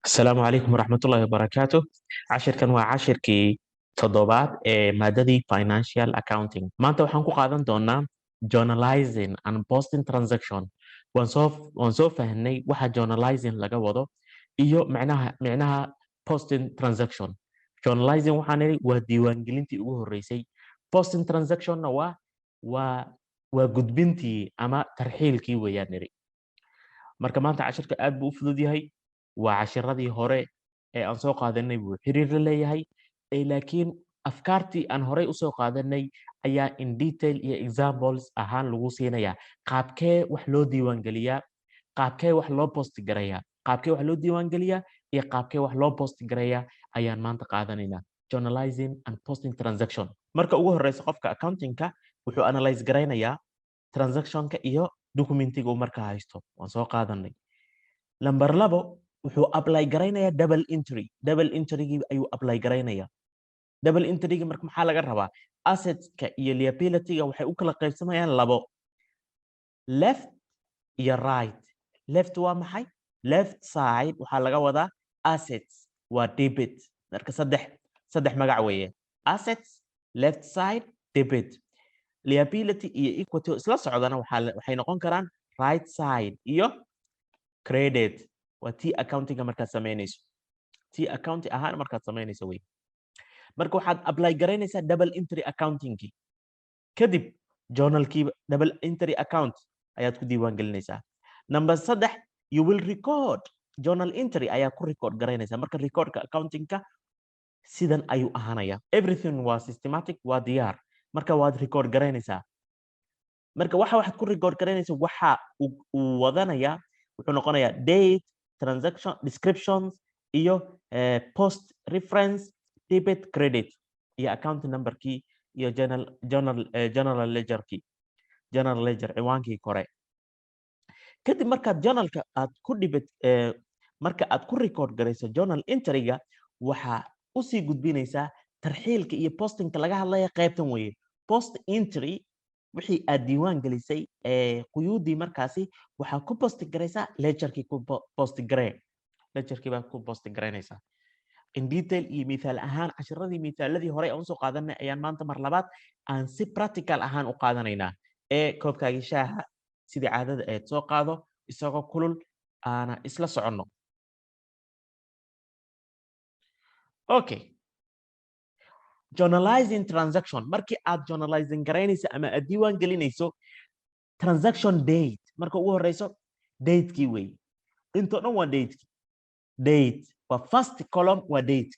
السلام عليكم ورحمة الله وبركاته. cashirkan waa cashirkii toddobaad ee maadadii financial accounting. Maanta waxaan ku qaadan doonaa journalizing and posting transaction. waan soo fahnay waxa journalizing laga wado iyo micnaha posting transaction. Journalizing waxaan nidhi waa diiwaangelintii ugu horreysay. Posting transactionna waa gudbintii ama tarxiilkii weeyaan nidhi. Marka maanta cashirka aad buu u fudud yahay. waa cashiradii hore ee aan soo qaadanay buu xiriir la leeyahay laakiin afkaartii aan horey usoo qaadanay ayaa in detail iyo examples ahaan lagu siinayaa qaabkee wax loo diiwaangeliyaa, qaabkee wax loo post garayaa, qaabkee wax loo diiwaangeliyaa iyo qaabkee wax loo post garayaa ayaan maanta qaadanaynaa. Journalizing and posting transaction. Marka ugu horeysa qofka accountingka wuxuu analyze garaynayaa transactionka iyo documentiga uu markaa haysto. waan soo qaadanay. Number 2 wuxuu apply garaynaya double entry ayuu apply garaynaya. Double entry marka maxaa laga rabaa? Assetska iyo liabilityga waxay u kala qaybsamayaan labo, left iyo right. Left waa maxay? Left side waxaa laga wadaa assets waa debit. marka saddex magac weeye. Assets, left side, debit. Liability iyo equity isla socdana waxay noqon karaan right side iyo credit. waa tii accountinga markaad samaynayso, tii accounting ahaan markaad samaynayso wey. marka waxaad apply garaynaysaa double entry accountingkii, kadib journalkii double entry account ayaad ku diiwaan gelinaysaa. Number 3 you will record journal entry ayaa ku record garaynaysaa. marka recordka accountingka sidan ayuu ahaanaya. Everything waa systematic, waa diyaar. marka waad record garaynaysaa. marka waxaad ku record garaynaysaa waxa uu wadanayaa wuxuu noqonayaa date, transaction descriptions iyo post reference, debit, credit iyo account number key iyo general ledger ciwaankii kore. kadib markaad journalka aad ku marka aad ku record garayso journal entry-ga waxaa usii gudbinaysaa tarxiilka iyo postingka laga hadlaya qaybtan weeye. Post entry wixii aad diiwaan gelisay quyuudii markaasi waxaa ku post garaysaa ledgerkii ku post garay. ledgerkii baa ku post garaynaysaa. In detail iyo mithaal ahaan cashiradii mithaaladii hore aan usoo qaadanay ayaan maanta mar labaad aan si practical ahaan u qaadanaynaa. koobkaagii shaaha sidii caadada ahayd soo qaado isagoo kulul aana isla soconno. Okay. Journalizing transaction. markii aad journalizing garaynayso ama aad diiwaan gelinayso transaction date, marka ugu horeyso datekii wey. intoo dhan waa date waa first column waa date.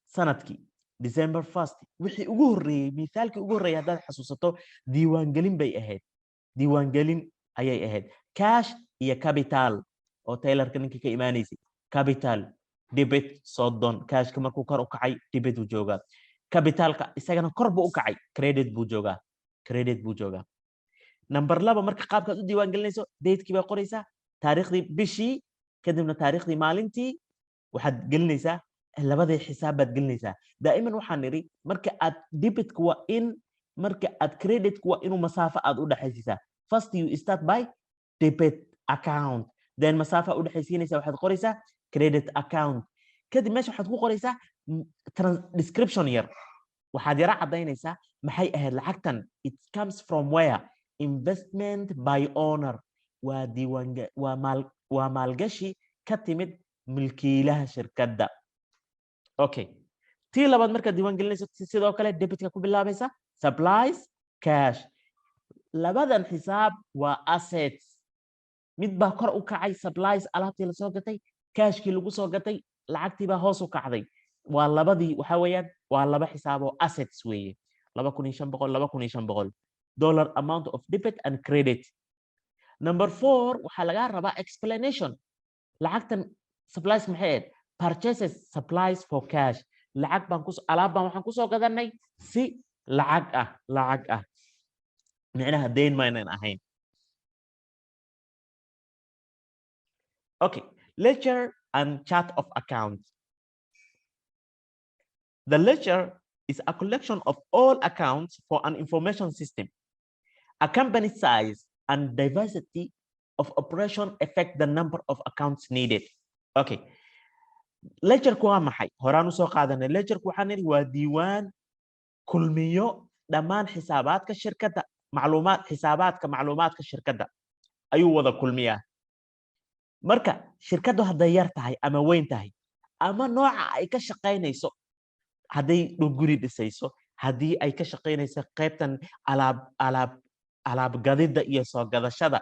sanadkii December 1st wixii ugu horreeyay, mithaalkii ugu horreeyay haddaad xasuusato diiwaangelin bay ahayd. diiwaangelin ayay ahayd. Cash iyo capital oo taylorka ninkii ka imaanaysay. Capital, debit, soddon. Cashka markuu kor u kacay debit uu joogaa. capitalka isagana kor buu u kacay, credit buu joogaa. Number 2 marka qaabkaad u diiwaan gelinayso datekii baa qoraysaa, taariikhdii bishii, kadibna taariikhdii maalintii waxaad gelinaysaa labadii xisaab baad gelinaysaa. daa'iman waxaan nidhi marka aad debitka waa in, marka aad creditku waa inuu masaafo aad u dhaxaysiisaa. First you start by debit account, then masaafo u dhaxaysiinaysaa waxaad qoraysaa credit account. kadib meesha waxaad ku qoraysaa description yar. waxaad yara cadaynaysaa maxay ahayd lacagtan. It comes from where? Investment by owner. waa maalgashi ka timid milkiilaha shirkadda. Okay. tii labaad markaad diiwaan gelinayso sidoo kale debitka ku bilaabaysa supplies, cash. labadan xisaab waa assets. mid baa kor u kacay, supplies alaabtii la soo gatay, cashkii lagu soo gatay, lacagtii baa hoos u kacday. waa labadii waxa weeyaan waa laba xisaab oo assets weeye. 2,500 dollar amount of debit and credit. Number 4 waxaa laga rabaa explanation. lacagtan supplies maxay ahayd? Purchases supplies for cash. alaab baan waxaan kusoo gadanay si lacag ah. micnaha dayn maynan ahayn. Okay. Ledger and chart of accounts. The ledger is a collection of all accounts for an information system. A company size and diversity of operation affect the number of accounts needed. Okay. ledgerku waa maxay horaan usoo qaadanay ledgerku waxaan nidhi waa diiwaan kulmiyo dhammaan xisaabaadka shirkadda macluumaadka shirkadda ayuu wada kulmiyaa marka shirkaddu hadday yar tahay ama weyn tahay ama nooca ay ka shaqaynayso hadday guri dhisayso haddii ay ka shaqaynayso qaybtan alaab gadida iyo soo gadashada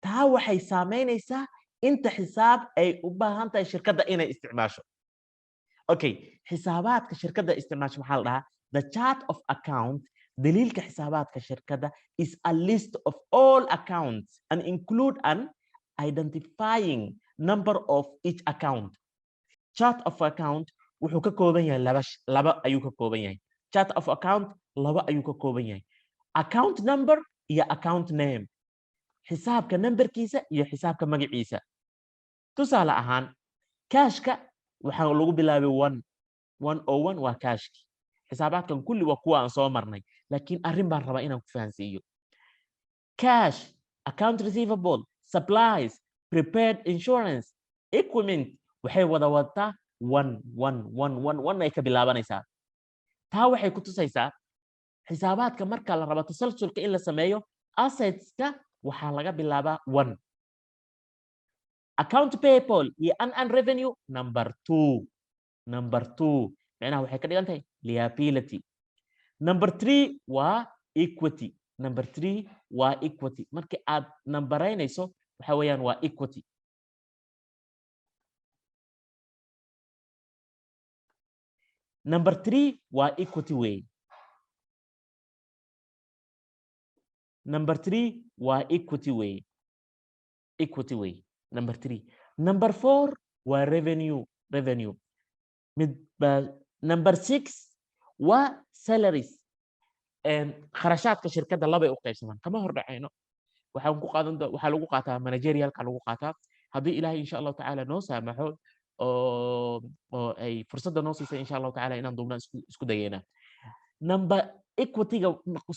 taa waxay saamaynaysaa inta xisaab ay u baahan tahay shirkadda inay isticmaasho okay xisaabaadka shirkadda isticmaasho maxaa la dhahaa the chart of account daliilka xisaabaadka shirkadda is a list of all accounts and include an identifying number of each account chart of account wuxuu ka kooban yahay laba ayuu ka kooban yahay chart of account laba ayuu ka kooban yahay account number iyo account name xisaabka numberkiisa iyo xisaabka magaciisa tusaale ahaan cashka waxaa lagu bilaabay 101 waa cashki xisaabaadkan kulli waa kuwa aan soo marnay laakiin arrin baan rabaa inaan ku fahansiiyo cash account receivable supplies prepared insurance equipment waxay wada wadaa 1 ay ka bilaabanaysaa taa waxay ku tusaysaa xisaabaadka marka la rabo tasalsulka in la sameeyo assetska waxaa laga bilaabaa 1 account payable iyo unearned revenue number 2 macnaha waxay ka dhigan tahay liability number 3 waa equity markii aad nambaraynayso waxa weeyaan waa equity number 3 waa equity way number 3 waa equity way number 3 number 4 waa revenue number 6 waa salaries kharashaadka shirkadda labay u qaybsamaan kama hor dhacayno waxaa lagu qaataa managerialka lagu qaataa haddii ilaahay insha allahu tacaala noo saamaxo oo ay fursadda noo siisay insha allahu tacaala inaan duubnaan isku dayeena number equity-ga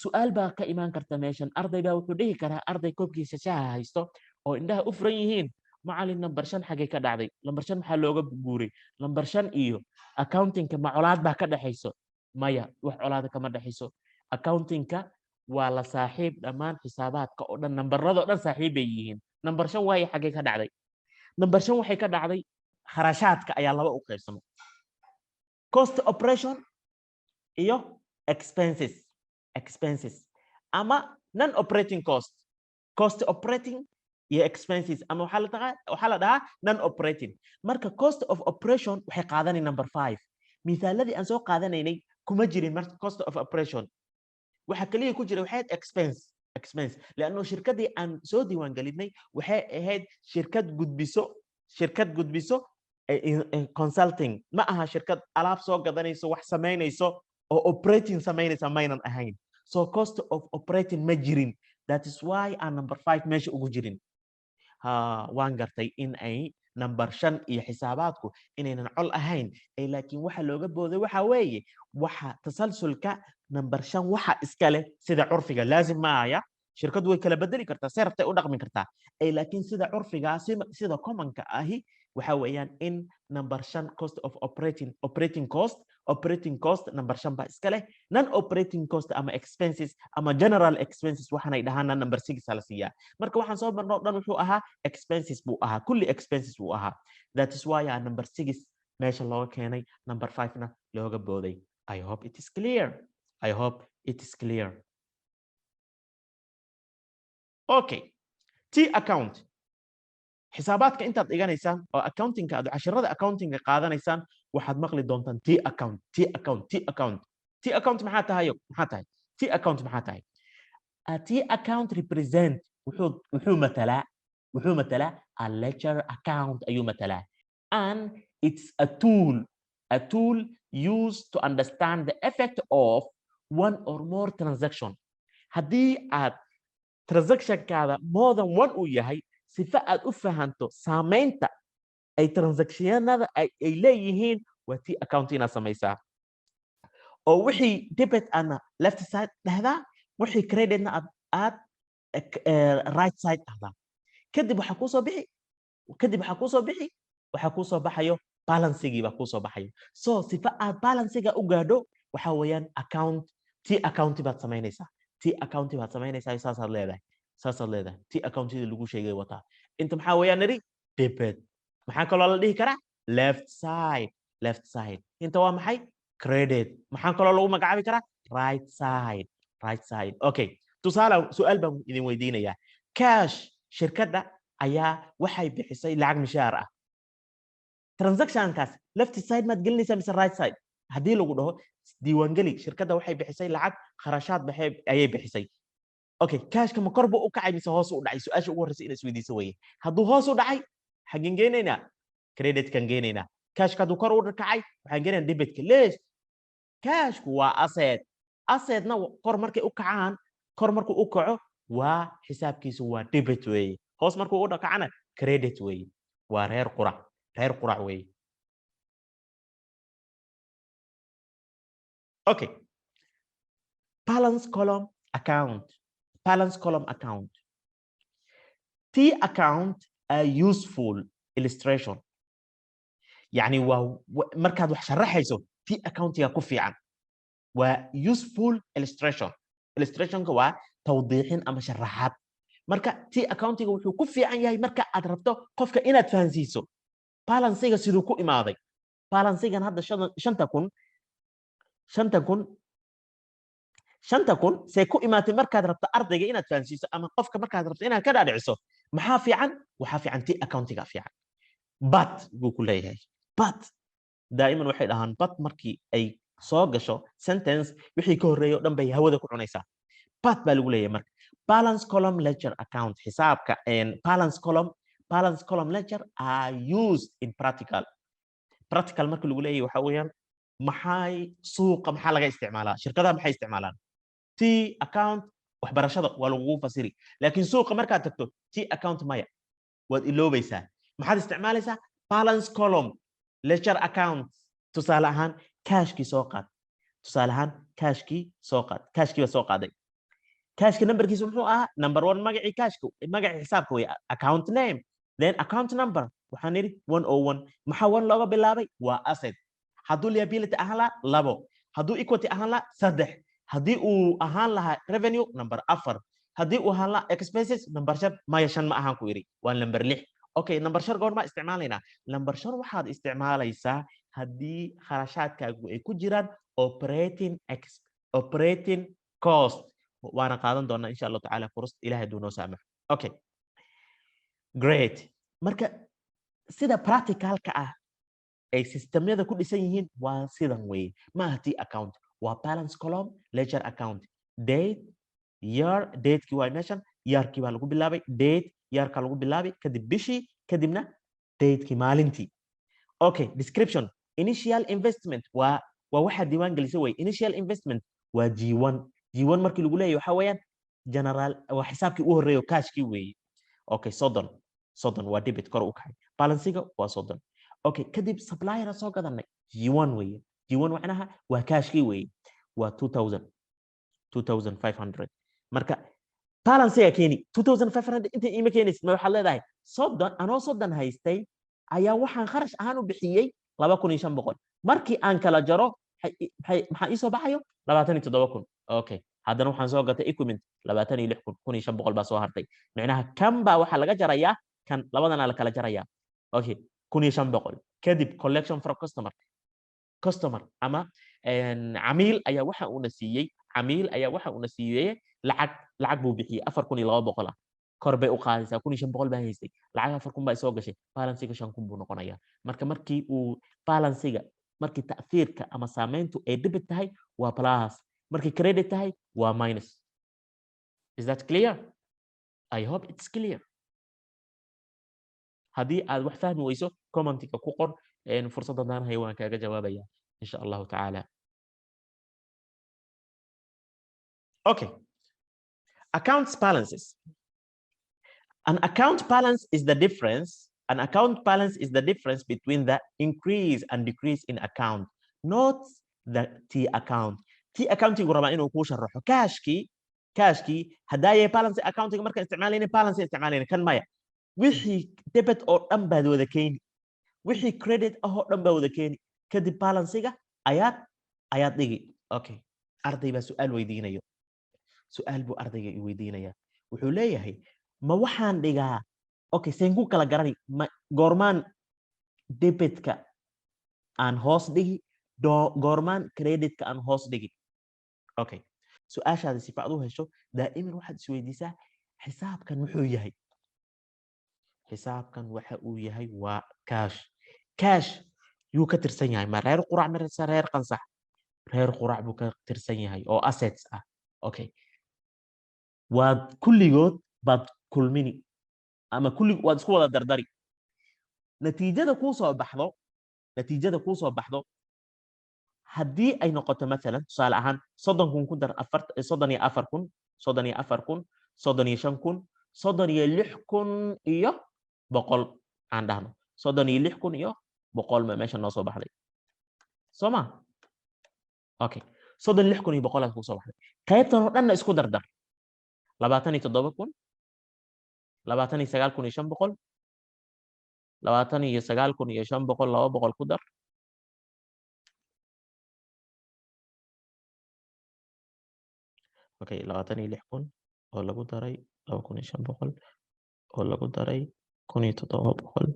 su'aal baa ka imaan karta meeshan arday baa wuxuu dhihi karaa arday koobkiisa shaha haysto oo indhaha u furan yihiin macalin number 5 xagee ka dhacday number 5 maxaa looga guuray number 5 iyo accountingka ma colaad baa ka dhaxayso maya wax colaada kama dhaxayso accountingka waa la saaxiib dhammaan xisaabaadka oo dhan nambarada oo dhan saaxiib bay yihiin number 5 waaye xagee ka dhacday number 5 waxay ka dhacday kharashaadka ayaa laba u qaybsamay cost operation iyo expenses ama non operating cost operating iyo expenses ama waxaa la dhahaa non operating marka cost of operation waxay qaadanay number 5 misaaladii aan soo qaadanaynay kuma jirin marka cost of operation waxa kaliya ku jira waxay expense laano shirkadii aan soo diiwaan gelinay waxay ahayd shirkad gudbiso consulting ma aha shirkad alaab soo gadanayso wax samaynayso oo operating samaynaysa maynan ahayn so cost of operating ma jirin that is why aan number 5 meesha ugu jirin waan gartay in ay number 5 iyo xisaabaadku inaynan col ahayn ay laakiin waxa looga booday waxa weeye waxa tasalsulka number 5 waxa iska leh sida curfiga laazim ma aya shirkadu way kala bedeli kartaa seertay u dhaqmi kartaa ay laakiin sida curfiga sida commonka ahi waxa weeyaan in number 5 cost of operating cost number 5 baa iska leh non operating cost ama expenses ama general expenses waxaanay dhahaan number 6 la siiyaa marka waxaan soo marno dhan wuxuu ahaa expenses buu ahaa kulli expenses buu ahaa that is why number 6 meesha looga keenay number 5 na looga booday I hope it is clear okay T account xisaabaadka intaad dhiganaysaan oo accountingka aad casharada accountingka qaadanaysaan waxaad maqli doontaan T account maxaa tahay T account represent wuxuu matalaa a ledger account ayuu matalaa and it's a tool used to understand the effect of one or more transaction haddii aad transactionkaada more than one uu yahay sifa aad u fahanto saamaynta ay transactionada ay leeyihiin waa T account inaad samaysaa oo wixii debit ana left side dhahdaa wixii creditna aad right side dhahdaa kadib waxaa kusoo bixi waxaa kusoo baxayo balancegii baa kuu soo baxaya so sifa aad balancega u gaadho waxa weeyaan t account baad samaynaysaa saasaad leedahay t accountida lagu sheegay wataa inta maxaa weeyaan nidhi debit maxaa kaloo la dhihi karaa left side inta waa maxay credit maxaa kaloo lagu magacaabi karaa right side okay tusaale su'aal baan idin weydiinayaa cash shirkadda ayaa waxay bixisay lacag mishaar ah transactionkaas left side maad gelinaysaa mise right side haddii lagu dhaho diiwaangeli shirkadda waxay bixisay lacag kharashaad ayay bixisay okay cashka ma kor buu u kacay mise hoos u dhacay su'aasha ugu horreysa inaad isweydiiso weeye hadduu hoos u dhacay xageen geenaynaa creditkan geenaynaa cashka hadduu kor u kacay waxaan geenaynaa debitka leesh cashku waa assetna kor markay u kacaan kor markuu u kaco waa xisaabkiisu waa debit weeye hoos markuu u dhacana credit weeye waa reer qurac weeye okay balance column account T account a useful illustration يعني markaad wax sharaxayso T account ya ku fiican waa useful illustrationka waa tawdiixin ama sharaxaad marka T accountiga wuxuu ku fiican yahay marka aad rabto qofka inaad fahansiiso balancega siduu ku imaaday balancegan hadda 5,000 see ku imaatay markaad rabto ardayga inaad fahansiiso ama qofka markaad rabto inaad ka dhaadhiciso maxaa fiican waxaa fiican T accountiga fiican but buu ku leeyahay but daa'iman waxay dhahaan but markii ay soo gasho sentence wixii ka horreeyo dhan bay hawada ku cunaysaa but baa lagu leeyahay marka balance column ledger account xisaabka balance column ledger are used in practical marka lagu leeyahay waxa weeyaan suuqa maxaa laga isticmaalaa shirkadaha maxay isticmaalaan T account waxbarashada waa lagu fasiri laakiin suuqa markaad tagto T account maya waad iloobaysaa maxaad isticmaalaysaa balance column ledger account tusaale ahaan cashkii soo qaad cashkii baa soo qaaday cashka numberkiisu muxuu ahaa number 1 magacii cashka magacii xisaabka way account name then account number waxaan nidhi 101 maxaa 1 looga bilaabay waa asset hadduu liability ahaan lahaa 2 hadduu equity ahaan lahaa 3 haddii uu ahaan lahaa revenue number 4 haddii uu ahaan lahaa expenses number 5 maya 5 ma ahaan ku yidhi waa number 6 okay number 5 goor ma isticmaalaynaa number 5 waxaad isticmaalaysaa haddii kharashaadkaagu ay ku jiraan operating cost waana qaadan doonaa insha Allah tacaala furust ilaahay duu noo saamaxo okay great marka sida practicalka ah ay systemyada ku dhisan yihiin waa sidan weeye ma aha T account waa balance column ledger account date year datekii waa meeshan yearkii baa lagu bilaabay date yearka lagu bilaabay kadib bishii kadibna datekii maalintii okay description initial investment waa waxa diiwaan gelisay way initial investment waa G1 markii lagu leeyahay waxa weeyaan general waa xisaabkii u horeeyo cashkii weeye okay soddon waa debit kor u kacay balancega waa 30 okay kadib supplier soo gadanay G1 weeye G1 macnaha waa cashkii weeye waa 2500 marka balancega keeni 2500 inta iima keenaysid ma waxaad leedahay 30 haystay ayaa waxaan kharash ahaan u bixiyey 2500 markii aan kala jaro maxaa ii soo baxayo 27000 okay haddana waxaan soo gatay equipment 26000 baa soo hartay macnaha kan baa waxaa laga jarayaa kan labadana la kala jarayaa okay 1500 kadib collection from customer ama camiil ayaa waxa uu na siiyey lacag buu bixiyey 4200 kor bay u qaadaysaa 1500 baa haystay lacag 4000 baa soo gashay balancega 5000 buu noqonayaa markii uu balancega markii ta'fiirka ama saameyntu ay debit tahay waa plus markii credit tahay waa minus is that clear I hope it's clear haddii aad wax fahmi weyso commentiga ku qor fursaddan aan hay waan kaaga jawaabaya insha Allah taala okay accounts balances an account balance is the difference between the increase and decrease in account not the T account accounting raba inuu ku sharaxo cashkii hadaaye balance accounting marka isticmaalayna balance isticmaalayna kan maya wixii debit oo dhan baad wada keeni wixii credit ah oo dhan baa wada keeni kadib balansiga ayaad dhigi okay arday baa su'aal weydiinayo su'aal buu ardayga i weydiinaya wuxuu leeyahay ma waxaan dhigaa okay seen ku kala garani ma goormaan debitka aan hoos dhigi goormaan creditka aan hoos dhigi okay su'aashaada sifa aad u hesho daa'iman waxaad isweydiisaa xisaabkan wuxuu yahay xisaabkan waxa uu yahay waa cash yuu ka tirsan yahay ma reer qurac marasa reer qansax reer qurac buu ka tirsan yahay oo assets ah okay waad kulligood baad kulmini ama waad isku wada dardari natiijada kuu soo baxdo haddii ay noqoto maalan tusaale ahaan 30 kun ku dar 34 kun 34 kun 35 kun 36 kun iyo 100 aan dhahno 36 kun iyo 100 ma meesha noo soo baxday soo ma okay 36 kun iyo 100 ku soo baxday qaybtan oo dhanna isku dardar 27 kun 29 kun iyo 500 29 kun iyo 500 200 ku dar okay 26 kun oo lagu daray 2500 oo lagu daray 1700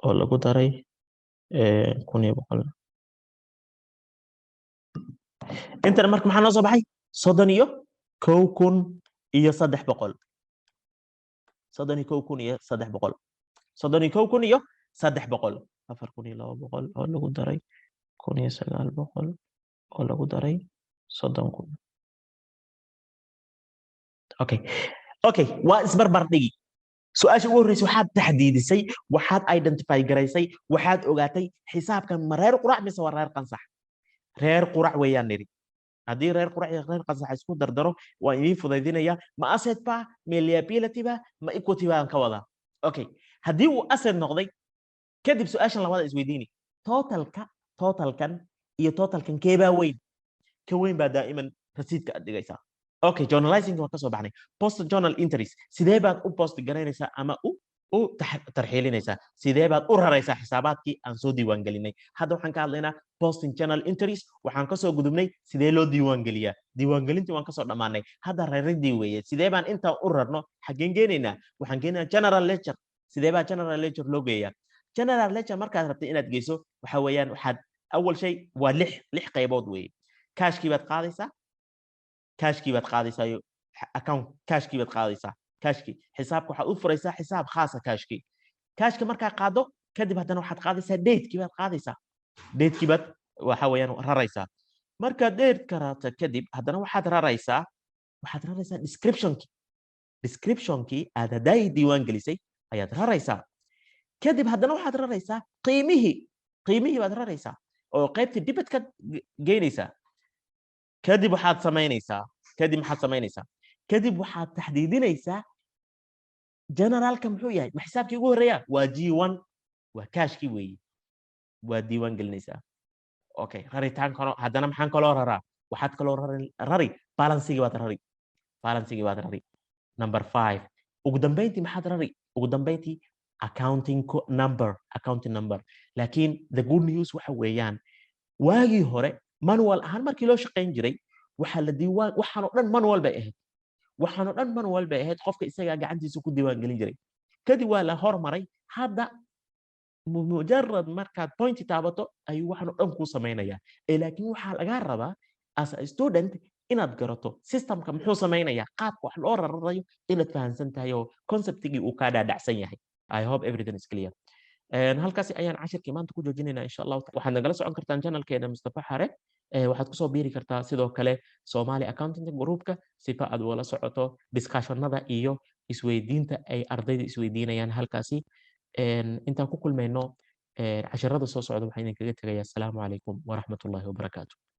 oo lagu daray 1100 intana marka maxaa noo soo baxay 31 kun iyo 300 31 kun iyo 300 31 kun iyo 300 4 kun iyo 200 oo lagu daray 1900 oo lagu daray 30 kun okay waa isbarbar dhigi su'aasha ugu horreysay waxaad taxdiidisay waxaad identify garaysay waxaad ogaatay xisaabkan ma reer qurac mise waa reer qansax reer qurac weeyaan niri haddii reer qurac iyo reer qansax isku dardaro waa idiin fudaydinaya ma asset ba ma liability ba ma equity baan ka wadaa okay haddii uu asset noqday kadib su'aashan labada isweydiini totalkan iyo totalkan keebaa weyn ka weyn baa daa'iman rasiidka aad dhigaysaa okay journalizing waa ka soo baxnay post journal entries sidee baad u post garaynaysaa ama u tarxiilinaysaa sidee baad u raraysaa xisaabaadkii aan soo diiwaan gelinay hadda waxaan ka hadlaynaa posting journal entries waxaan kasoo gudubnay sidee loo diiwaan geliyaa diiwaangelintii waan kasoo dhammaanay hadda raridii weeye sidee baan intaa u rarno xaggeen geenaynaa waxaan geenaynaa general ledger sidee baa general ledger loo geeyaa general ledger markaad rabtay inaad geyso waxa weeyaan waxaad awal shay waa lix qaybood weeye cashkii baad qaadaysaa cashkii baad qaadaysaa account cashkii baad qaadaysaa cashkii xisaabka waxaad u furaysaa xisaab khaasa cashka markaa qaado kadib haddana waxaad qaadaysaa datekii baad qaadaysaa datekii baad waxa weeyaan raraysaa markaad date karata kadib haddana waxaad raraysaa descriptionkii aad hadday diiwaan gelisay ayaad raraysaa kadib haddana waxaad raraysaa qiimihii baad raraysaa oo qaybtii dibadka geynaysaa kadib waxaad samaynaysaa kadib waxaad taxdiidinaysaa generalka muxuu yahay ma xisaabkii ugu horreeya waa G1 waa cashkii weeye waa diiwaan gelinaysaa okay raritaanka haddana maxaan kaloo raraa waxaad kaloo rari balancigii baad rari number 5 ugu dambeyntii maxaad rari ugu dambeyntii accounting number laakiin the good news waxa weeyaan waagii hore manual ahaan markii loo shaqayn jiray waxa la diiwaan waxaan oo dhan manual bay ahayd qofka isaga gacantiisa ku diiwaan gelin jiray kadib waa la hormaray hadda mujarrad markaad point taabato ayuu waxaan oo dhan ku sameynaya laakiin waxa laga rabaa as a student inaad garato systemka muxuu sameynaya qaabka wax loo rarayo inaad fahansan tahay oo conceptigii uu ka dhaadhacsan yahay I hope everything is clear halkaasi ayaan cashirkii maanta ku joojinaynaa insha Allah waxaad nagala socon kartaan channelkeena Mustafa Xare waxaad kusoo biiri kartaa sidoo kale Somali Accounting Groupka sifa aad wala socoto discussionada iyo isweydiinta ay ardayda isweydiinayaan halkaasi intaan ku kulmayno casharada soo socda waxaan idinkaga tegayaa assalaamu calaykum waraxmatullaahi wabarakaatuh